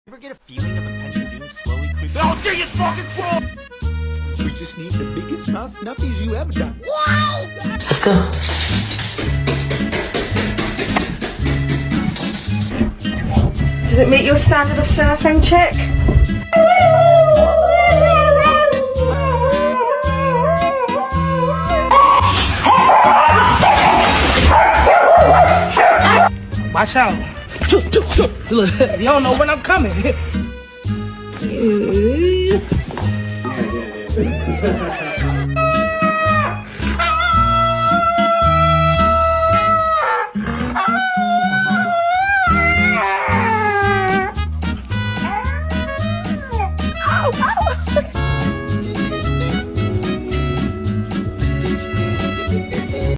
Ever get a feeling of impending doom slowly creeping? Oh, dang it, fucking troll! We just need the biggest mouse nuppies you ever done. Wow! Let's go. Does it meet your standard of surfing, chick? Watch out. Look, you don't know when I'm coming. Ooh.